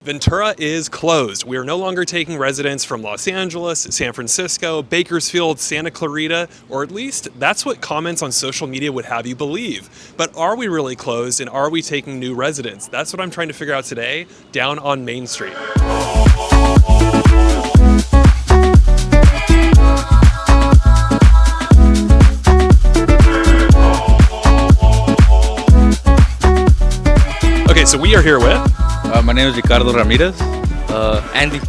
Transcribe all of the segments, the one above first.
Ventura is closed. We are no longer taking residents from Los Angeles, San Francisco, Bakersfield, Santa Clarita, or at least that's what comments on social media would have you believe. But are we really closed, and are we taking new residents? That's what I'm trying to figure out today down on Main Street. Okay, so we are here with My name is Ricardo Ramirez. Andy.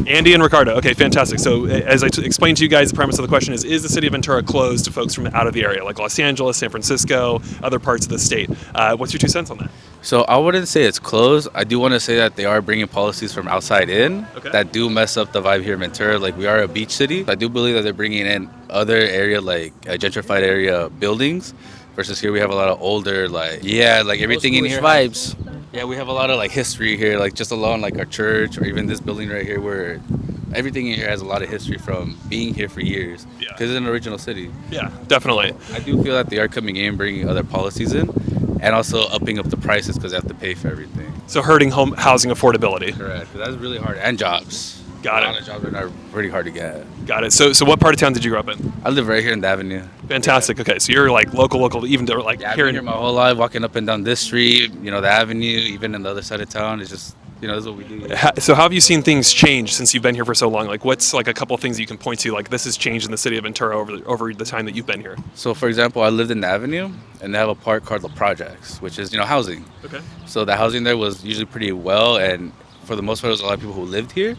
Andy and Ricardo. Okay, fantastic. So as I explained to you guys, the premise of the question is the city of Ventura closed to folks from out of the area, like Los Angeles, San Francisco, other parts of the state? What's your 2 cents on that? So I wouldn't say it's closed. I do want to say that they are bringing policies from outside in that do mess up the vibe here in Ventura. Like, we are a beach city. I do believe that they're bringing in other area, like gentrified area buildings, versus here we have a lot of older, like everything in here. Vibes. Yeah, we have a lot of history here, like just along like our church or even this building right here, where everything in here has a lot of history from being here for years. Yeah. Because it's an original city. Yeah, definitely. I do feel that they are coming in, bringing other policies in, and also upping up the prices because they have to pay for everything. So hurting home housing affordability. Correct. 'Cause that's really hard, and jobs. Got A it. lot of jobs are pretty hard to get. Got it. So what part of town did you grow up in? I live right here in the Avenue. Fantastic. Okay, so you're like local, even to like Yeah, I've here been in. here my whole life, walking up and down this street, the Avenue, even in the other side of town. It's just, this is what we do. So how have you seen things change since you've been here for so long? Like, what's like a couple of things you can point to? Like, this has changed in the city of Ventura over the time that you've been here. So, for example, I lived in the Avenue, and they have a park called the Projects, which is, housing. Okay. So the housing there was usually pretty well, and for the most part, there was a lot of people who lived here.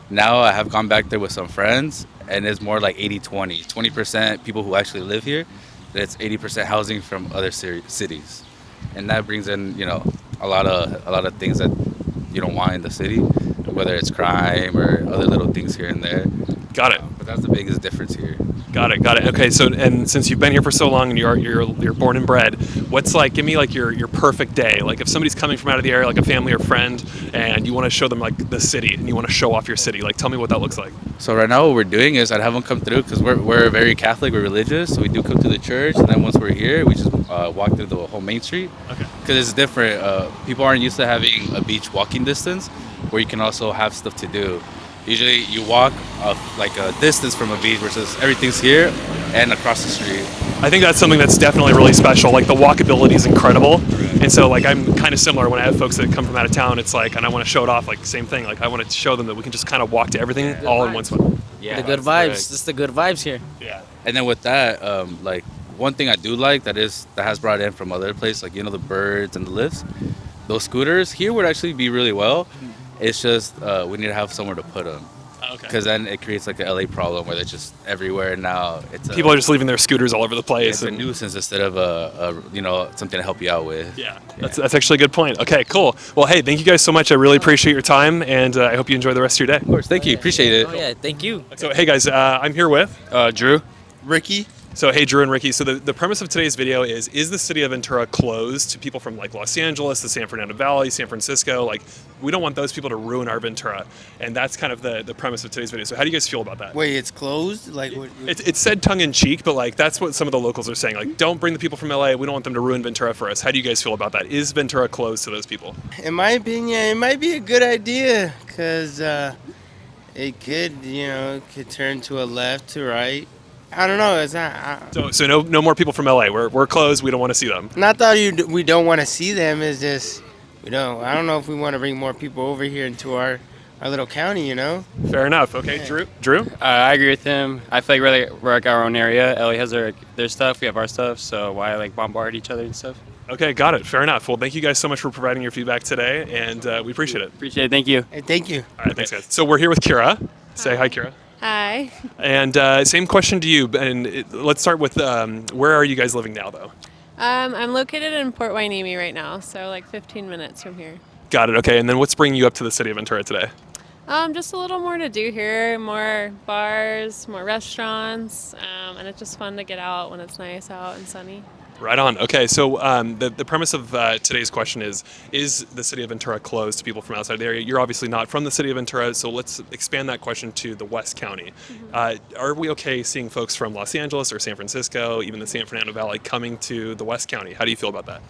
Now I have gone back there with some friends, and it's more like 80-20. 20% people who actually live here, and it's 80% housing from other cities. And that brings in, a lot of things that you don't want in the city, whether it's crime or other little things here and there. Got it. But that's the biggest difference here. Got it. Okay, so and since you've been here for so long and you're born and bred, what's like? Give me like your perfect day. Like, if somebody's coming from out of the area, like a family or friend, and you want to show them like the city and you want to show off your city. Like, tell me what that looks like. So right now what we're doing is I'd have them come through because we're very Catholic, we're religious, so we do come to the church, and then once we're here, we just walk through the whole Main Street. Okay. Because it's different. People aren't used to having a beach walking distance where you can also have stuff to do. Usually you walk like a distance from a beach versus everything's here and across the street. I think that's something that's definitely really special. Like, the walkability is incredible. And so like I'm kind of similar when I have folks that come from out of town. It's like, and I want to show it off, like same thing. Like, I want to show them that we can just kind of walk to everything all in one spot. Yeah, The good that's vibes. correct. Just the good vibes here. Yeah. And then with that, one thing I do like that has brought in from other places, like the birds and the lifts, those scooters here would actually be really well. It's just we need to have somewhere to put them. Okay. Because then it creates like a LA problem where they're just everywhere now. People are just leaving their scooters all over the place. It's a nuisance instead of something to help you out with. Yeah, that's actually a good point. Okay, cool. Well, hey, thank you guys so much. I really appreciate your time, and I hope you enjoy the rest of your day. Of course, thank you, appreciate it. Oh yeah, thank you. So, hey guys, I'm here with Drew. Ricky. So, hey, Drew and Ricky. So the premise of today's video is the city of Ventura closed to people from like Los Angeles, the San Fernando Valley, San Francisco? Like, we don't want those people to ruin our Ventura, and that's kind of the premise of today's video. So how do you guys feel about that? Wait, it's closed? Like, what? It's said tongue-in-cheek, but like that's what some of the locals are saying. Like, don't bring the people from LA. We don't want them to ruin Ventura for us. How do you guys feel about that? Is Ventura closed to those people? In my opinion, it might be a good idea because it could turn to a left to right. I don't know. It's not. So no more people from LA. We're closed. We don't want to see them. Not that we don't want to see them. It's just I don't know if we want to bring more people over here into our little county. Fair enough. Okay, Yeah. Drew. I agree with him. I feel like we're like our own area. LA has their stuff. We have our stuff. So why bombard each other and stuff? Okay, got it. Fair enough. Well, thank you guys so much for providing your feedback today, and we appreciate it. Appreciate it. Thank you. Hey, thank you. All right, thanks, guys. So we're here with Kira. Say hi, Kira. Hi. And same question to you. And let's start with where are you guys living now, though? I'm located in Port Hueneme right now, so like 15 minutes from here. Got it. Okay. And then what's bringing you up to the city of Ventura today? Just a little more to do here, more bars, more restaurants, and it's just fun to get out when it's nice out and sunny. Right on. Okay, so the premise of today's question is the city of Ventura closed to people from outside the area? You're obviously not from the city of Ventura, so let's expand that question to the West County. Are we okay seeing folks from Los Angeles or San Francisco, even the San Fernando Valley, coming to the West County? How do you feel about that?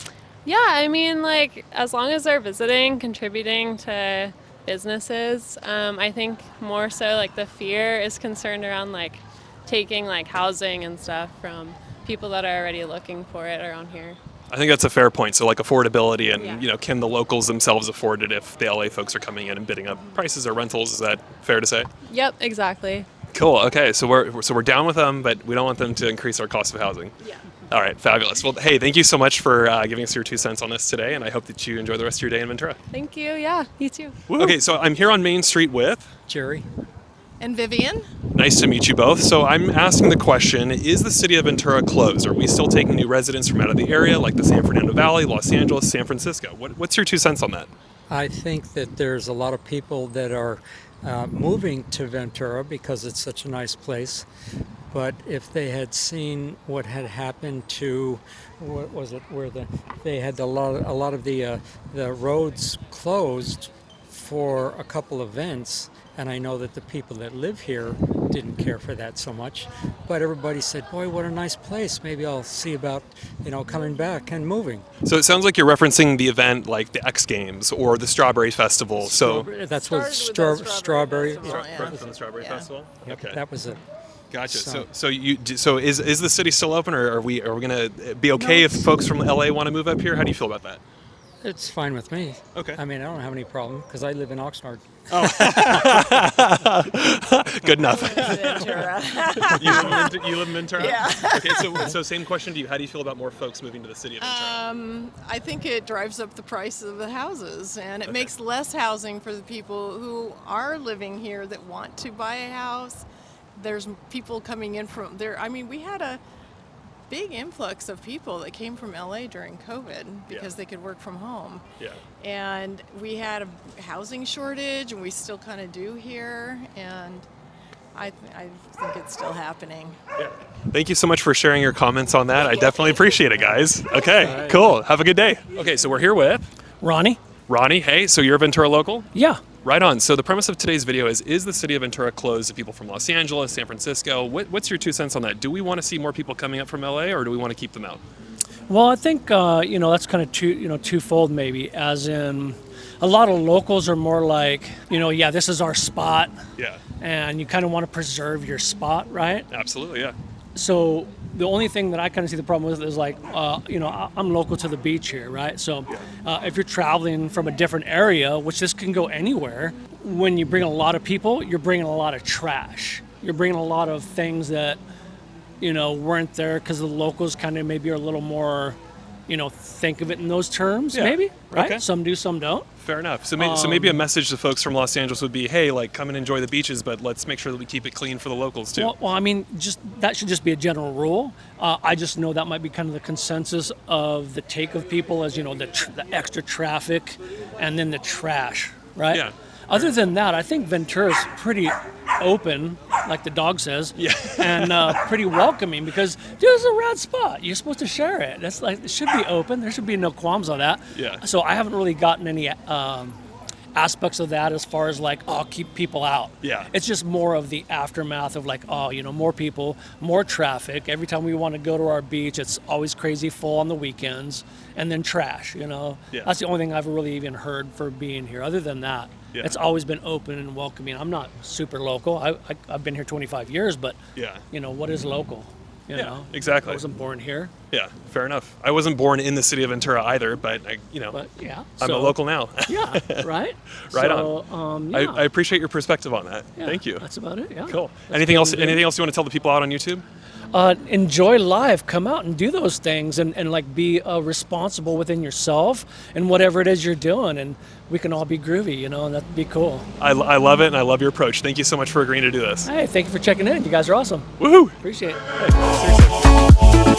Yeah, I mean, like, as long as they're visiting, contributing to businesses. I think more so like the fear is concerned around like taking like housing and stuff from people that are already looking for it around here. I think that's a fair point. So like affordability and, Yeah. you know, can the locals themselves afford it if the LA folks are coming in and bidding up prices or rentals? Is that fair to say? Yep, exactly. Cool. Okay. So we're down with them, but we don't want them to increase our cost of housing. Yeah. All right. Fabulous. Well, hey, thank you so much for giving us your 2 cents on this today, and I hope that you enjoy the rest of your day in Ventura. Thank you. Yeah, you too. Okay. So I'm here on Main Street with. Jerry. And Vivian? Nice to meet you both. So I'm asking the question, is the city of Ventura closed? Are we still taking new residents from out of the area, like the San Fernando Valley, Los Angeles, San Francisco? What's your 2 cents on that? I think that there's a lot of people that are moving to Ventura because it's such a nice place. But if they had seen what had happened to, what was it, where they had a lot of the roads closed for a couple events, and I know that the people that live here didn't care for that so much, but everybody said, boy, what a nice place. Maybe I'll see about, coming back and moving. So it sounds like you're referencing the event like the X Games or the Strawberry Festival. So That's what Started with the strawberry. Festival, yeah. from the Strawberry Yeah. Festival? Yep, Okay. that was it. Gotcha. So- So is the city still open, or are we gonna be okay if folks from LA want to move up here? How do you feel about that? It's fine with me. Okay. I mean, I don't have any problem because I live in Oxnard. Good enough. Ventura. You live in Ventura? Yeah. Okay. So same question to you. How do you feel about more folks moving to the city of Ventura? I think it drives up the price of the houses, and it makes less housing for the people who are living here that want to buy a house. There's people coming in from there. I mean, we had a big influx of people that came from LA during COVID because they could work from home. Yeah. And we had a housing shortage, and we still kind of do here, and I think it's still happening. Yeah. Thank you so much for sharing your comments on that. I definitely appreciate it, guys. Okay, cool. Have a good day. Okay, so we're here with Ronnie? Ronnie. Hey, so you're a Ventura local? Yeah. Right on. So the premise of today's video is the city of Ventura closed to people from Los Angeles, San Francisco? What's your 2 cents on that? Do we want to see more people coming up from LA, or do we want to keep them out? Well, I think that's kind of twofold maybe. As in, a lot of locals are more like, this is our spot, Yeah, and you kind of want to preserve your spot, right? absolutely. Yeah. So the only thing that I kind of see the problem with is like, I'm local to the beach here, right? So if you're traveling from a different area, which this can go anywhere, when you bring a lot of people, you're bringing a lot of trash. You're bringing a lot of things that, weren't there because the locals kind of maybe are a little more, think of it in those terms, Yeah. maybe, right? Okay. Some do, some don't. Fair enough. So maybe a message to folks from Los Angeles would be, hey, like, come and enjoy the beaches, but let's make sure that we keep it clean for the locals too. Well, I mean, that should just be a general rule. I just know that might be kind of the consensus of the take of people as, the extra traffic and then the trash, right? Yeah. Other than that, I think Ventura's pretty open, like the dog says, Yeah. and pretty welcoming because this is a rad spot. You're supposed to share it. That's like, it should be open. There should be no qualms on that. Yeah. So I haven't really gotten any aspects of that as far as like, keep people out. Yeah. It's just more of the aftermath of like, more people, more traffic. Every time we want to go to our beach, it's always crazy full on the weekends, and then trash, Yeah. That's the only thing I've really even heard for being here. Other than that, Yeah. it's always been open and welcoming. I'm not super local. I've been here 25 years, but, Yeah. what is local? You Yeah, know? exactly. I wasn't born here, Yeah, fair enough. I wasn't born in the city of Ventura either, but but yeah. I'm a local now. Yeah, right? Right on. Yeah. I appreciate your perspective on that. Yeah, Thank you. That's about it, yeah. Cool. That's Anything what else? we do. Anything else you want to tell the people out on YouTube? Enjoy life, come out and do those things and like be responsible within yourself and whatever it is you're doing, and we can all be groovy, and that'd be cool. I love it, and I love your approach. Thank you so much for agreeing to do this. Hey, thank you for checking in. You guys are awesome. Woohoo! Appreciate it. Hey, seriously.